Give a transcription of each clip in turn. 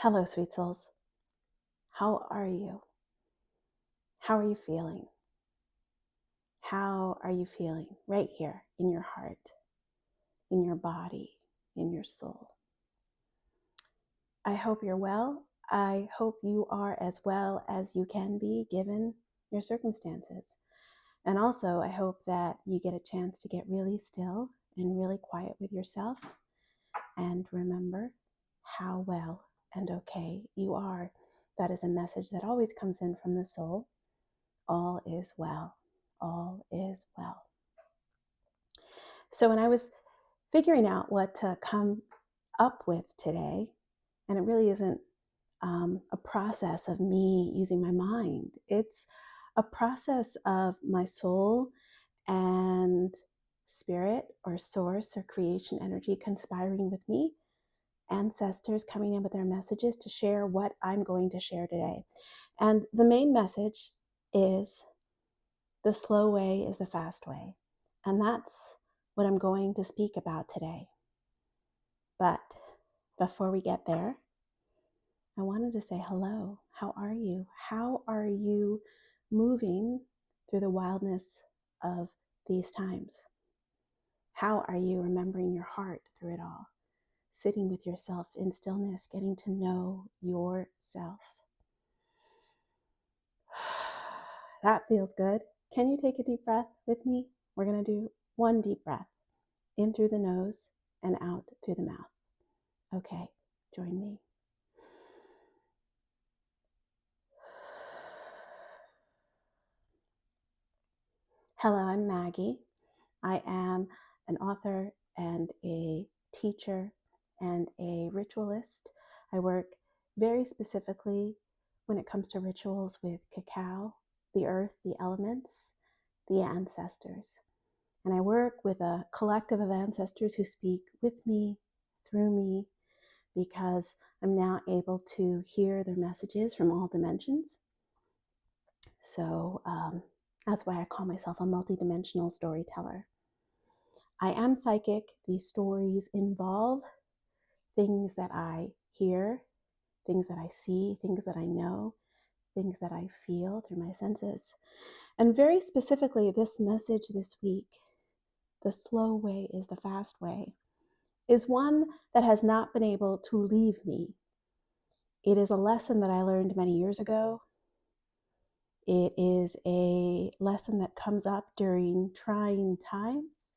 Hello, sweet souls. How are you? How are you feeling? How are you feeling right here in your heart, in your body, in your soul? I hope you're well. I hope you are as well as you can be given your circumstances. And also, I hope that you get a chance to get really still and really quiet with yourself and remember how well and okay you are. That is a message that always comes in from the soul. All is well. All is well. So when I was figuring out what to come up with today, and it really isn't a process of me using my mind, it's a process of my soul and spirit or source or creation energy conspiring with me, ancestors coming in with their messages to share what I'm going to share today. And the main message is the slow way is the fast way. And that's what I'm going to speak about today. But before we get there, I wanted to say hello. How are you? How are you moving through the wildness of these times? How are you remembering your heart through it all? Sitting with yourself in stillness, getting to know yourself. That feels good. Can you take a deep breath with me? We're going to do one deep breath. In through the nose and out through the mouth. Okay, join me. Hello, I'm Maggie. I am an author and a teacher and a ritualist. I work very specifically when it comes to rituals with cacao, the earth, the elements, the ancestors. And I work with a collective of ancestors who speak with me, through me, because I'm now able to hear their messages from all dimensions. So that's why I call myself a multidimensional storyteller. I am psychic. These stories involve things that I hear, things that I see, things that I know, things that I feel through my senses. And very specifically, this message this week, the slow way is the fast way, is one that has not been able to leave me. It is a lesson that I learned many years ago. It is a lesson that comes up during trying times,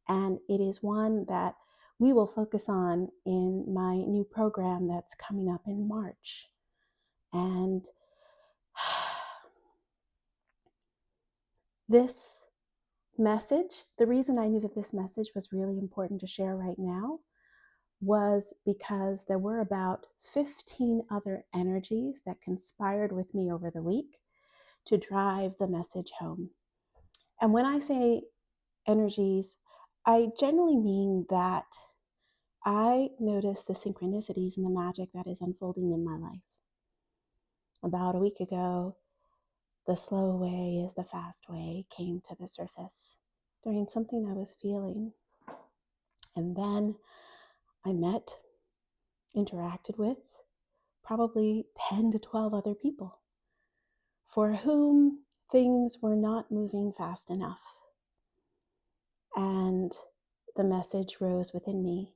and it is one that we will focus on in my new program that's coming up in March. And this message, the reason I knew that this message was really important to share right now was because there were about 15 other energies that conspired with me over the week to drive the message home. And when I say energies, I generally mean that I notice the synchronicities and the magic that is unfolding in my life. About a week ago, the slow way is the fast way came to the surface during something I was feeling. And then I met, interacted with probably 10 to 12 other people for whom things were not moving fast enough. And the message rose within me.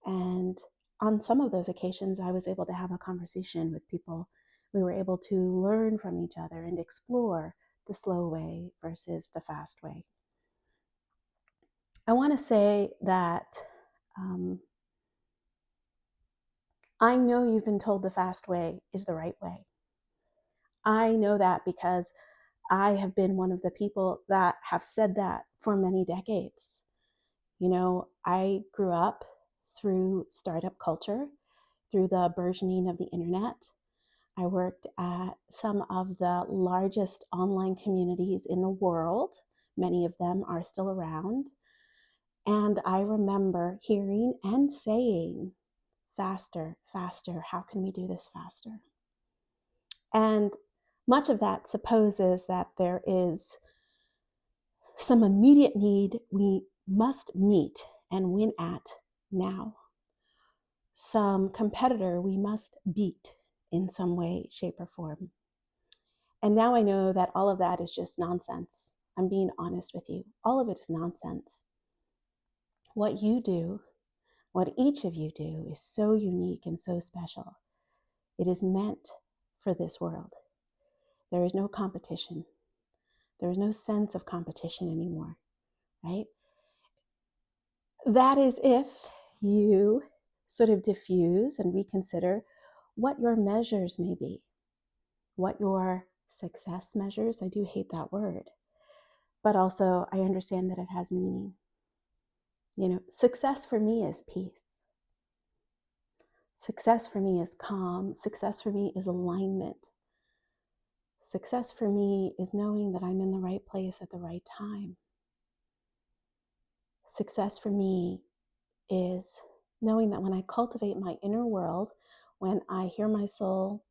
And on some of those occasions, I was able to have a conversation with people. We were able to learn from each other and explore the slow way versus the fast way. I want to say that I know you've been told the fast way is the right way. I know that because I have been one of the people that have said that for many decades. You know, I grew up through startup culture, through the burgeoning of the internet. I worked at some of the largest online communities in the world. Many of them are still around. And I remember hearing and saying, faster, faster, how can we do this faster? And much of that supposes that there is some immediate need we must meet and win at now. some competitor we must beat in some way, shape, or form. And now I know that all of that is just nonsense. I'm being honest with you. All of it is nonsense. What you do, what each of you do, is so unique and so special. It is meant for this world. There is no competition. There is no sense of competition anymore, right? That is if you sort of diffuse and reconsider what your measures may be, what your success measures. I do hate that word, but also I understand that it has meaning. You know, success for me is peace. Success for me is calm. Success for me is alignment. Success for me is knowing that I'm in the right place at the right time. Success for me is knowing that when I cultivate my inner world, when I hear my soul,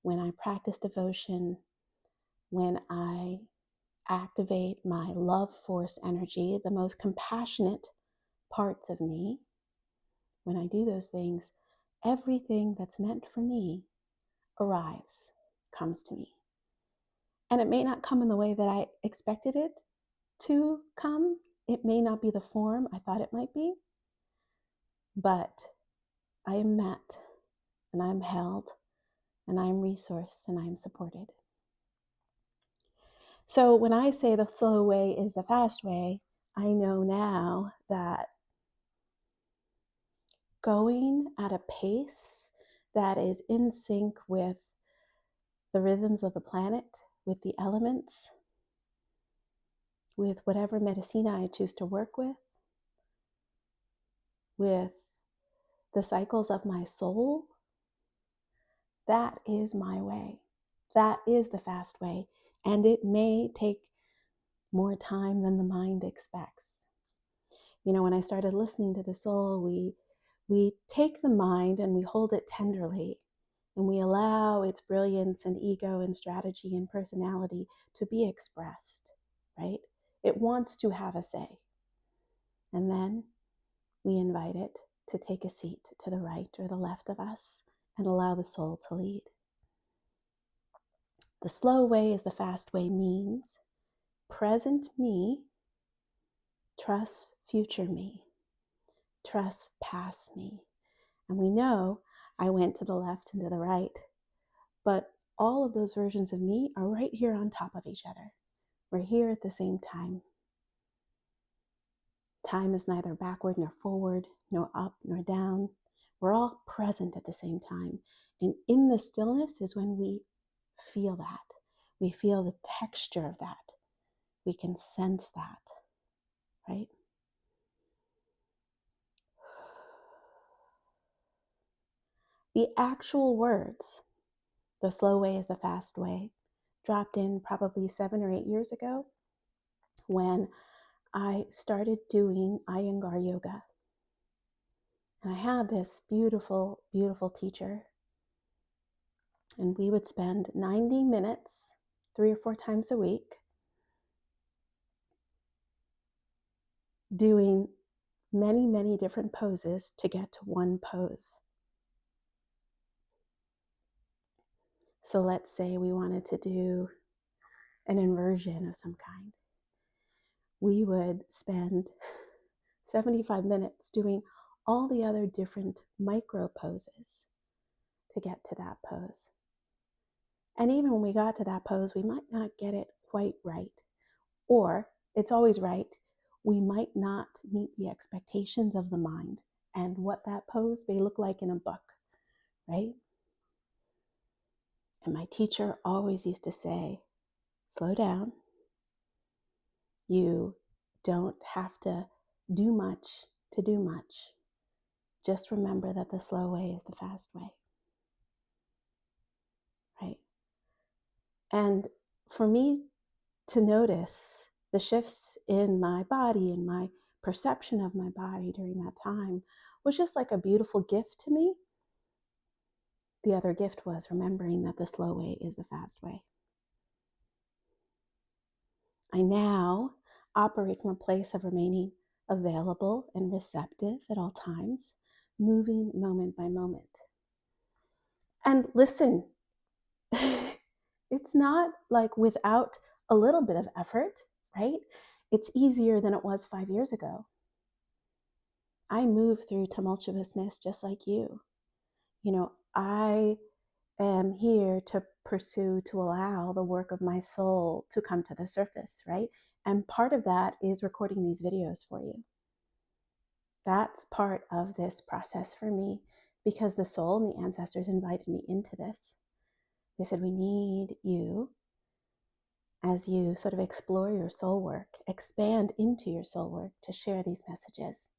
when I practice devotion, when I activate my love force energy, the most compassionate parts of me, when I do those things, everything that's meant for me arrives, comes to me. And it may not come in the way that I expected it to come. It may not be the form I thought it might be, but I am met and I'm held and I'm resourced and I'm supported. So when I say the slow way is the fast way, I know now that going at a pace that is in sync with the rhythms of the planet, with the elements, with whatever medicina I choose to work with the cycles of my soul, that is my way. That is the fast way. And it may take more time than the mind expects. You know, when I started listening to the soul, we take the mind and we hold it tenderly, and we allow its brilliance and ego and strategy and personality to be expressed, right? It wants to have a say. And then we invite it to take a seat to the right or the left of us and allow the soul to lead. The slow way is the fast way means present me trusts future me, trusts past me. And we know I went to the left and to the right, but all of those versions of me are right here on top of each other. We're here at the same time. Time is neither backward nor forward, nor up nor down. We're all present at the same time. And in the stillness is when we feel that. We feel the texture of that. We can sense that, right? The actual words, the slow way is the fast way, dropped in probably 7 or 8 years ago when I started doing Iyengar yoga. And I had this beautiful, beautiful teacher. And we would spend 90 minutes, 3 or 4 times a week, doing many, many different poses to get to one pose. So let's say we wanted to do an inversion of some kind. We would spend 75 minutes doing all the other different micro poses to get to that pose. And even when we got to that pose, we might not get it quite right. Or it's always right, we might not meet the expectations of the mind and what that pose may look like in a book, right? And my teacher always used to say, slow down. You don't have to do much to do much. Just remember that the slow way is the fast way, right? And for me to notice the shifts in my body and my perception of my body during that time was just like a beautiful gift to me. The other gift was remembering that the slow way is the fast way. I now operate from a place of remaining available and receptive at all times, moving moment by moment. And listen, it's not like without a little bit of effort, right? It's easier than it was 5 years ago. I move through tumultuousness just like you. I am here to pursue, to allow the work of my soul to come to the surface, right? And part of that is recording these videos for you. That's part of this process for me, because the soul and the ancestors invited me into this. They said, we need you as you sort of explore your soul work, expand into your soul work, to share these messages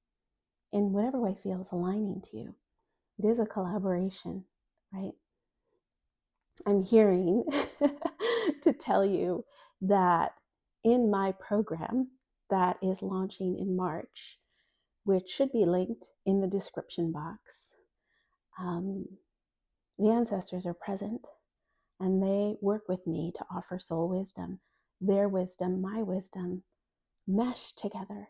in whatever way feels aligning to you. It is a collaboration, right? I'm hearing to tell you that in my program that is launching in March, which should be linked in the description box, the ancestors are present and they work with me to offer soul wisdom. Their wisdom, my wisdom, mesh together.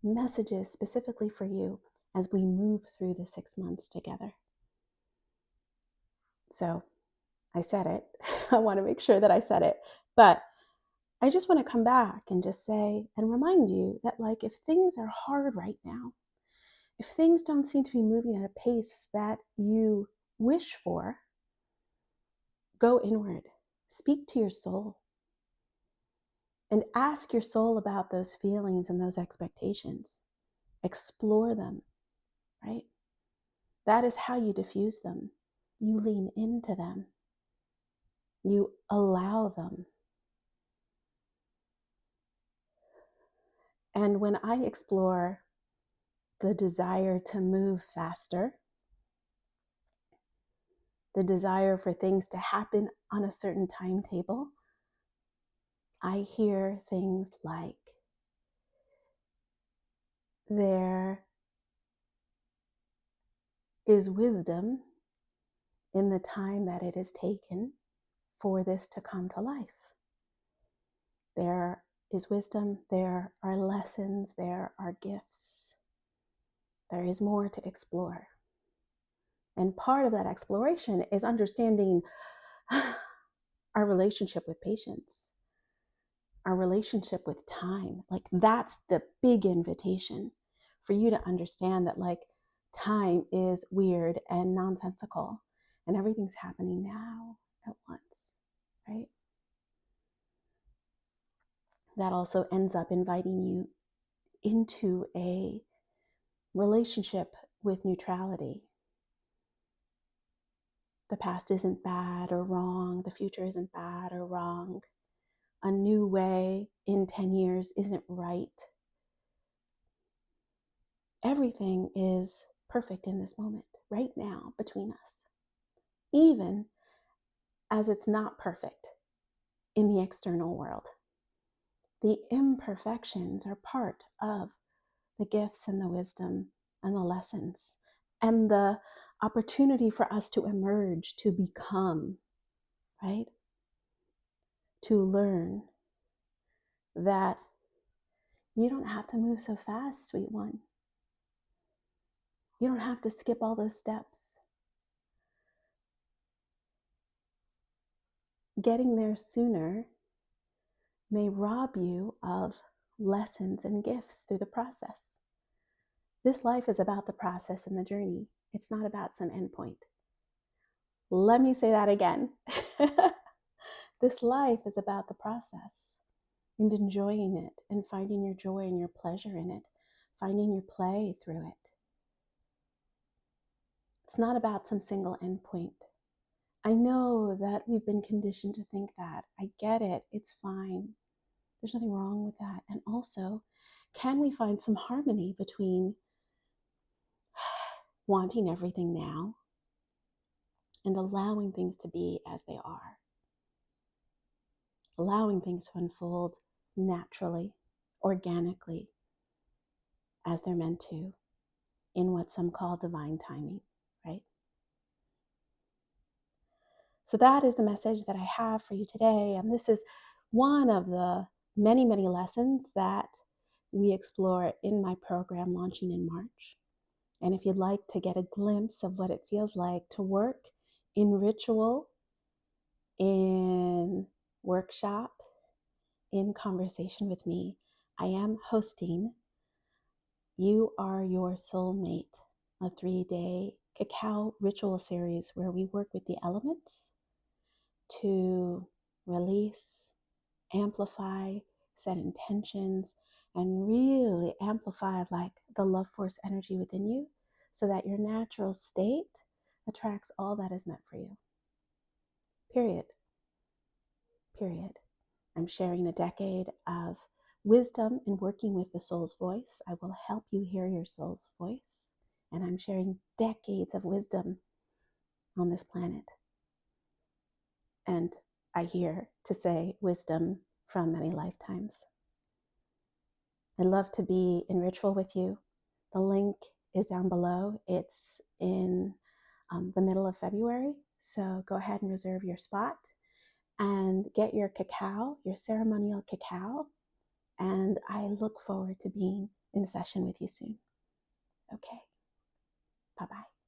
Messages specifically for you as we move through the 6 months together. So I said it. I want to make sure that I said it. But I just want to come back and just say and remind you that, like, if things are hard right now, if things don't seem to be moving at a pace that you wish for, go inward. Speak to your soul. And ask your soul about those feelings and those expectations. Explore them, right? That is how you diffuse them. You lean into them. You allow them. And when I explore the desire to move faster, the desire for things to happen on a certain timetable, I hear things like, there is wisdom in the time that it has taken for this to come to life. There is wisdom, there are lessons, there are gifts. There is more to explore. And part of that exploration is understanding our relationship with patience, our relationship with time. Like, that's the big invitation for you to understand that, like, time is weird and nonsensical and everything's happening now at once, right? That also ends up inviting you into a relationship with neutrality. The past isn't bad or wrong. The future isn't bad or wrong. A new way in 10 years isn't right. Everything is perfect in this moment, right now, between us. Even as it's not perfect in the external world. The imperfections are part of the gifts and the wisdom and the lessons and the opportunity for us to emerge, to become, right? To learn that you don't have to move so fast, sweet one. You don't have to skip all those steps. Getting there sooner may rob you of lessons and gifts through the process. This life is about the process and the journey. It's not about some endpoint. Let me say that again. This life is about the process and enjoying it and finding your joy and your pleasure in it, finding your play through it. It's not about some single endpoint. I know that we've been conditioned to think that. I get it. It's fine. There's nothing wrong with that. And also, can we find some harmony between wanting everything now and allowing things to be as they are? Allowing things to unfold naturally, organically, as they're meant to, in what some call divine timing, right? So that is the message that I have for you today. And this is one of the many, many lessons that we explore in my program launching in March. And if you'd like to get a glimpse of what it feels like to work in ritual, in workshop, in conversation with me, I am hosting You Are Your Soulmate, a 3-day cacao ritual series where we work with the elements to release, amplify, set intentions, and really amplify like the love force energy within you so that your natural state attracts all that is meant for you. Period. Period. I'm sharing a decade of wisdom in working with the soul's voice. I will help you hear your soul's voice. And I'm sharing decades of wisdom on this planet. And I hear to say wisdom from many lifetimes. I'd love to be in ritual with you. The link is down below. It's in the middle of February. So go ahead and reserve your spot and get your cacao, your ceremonial cacao. And I look forward to being in session with you soon. Okay. Bye-bye.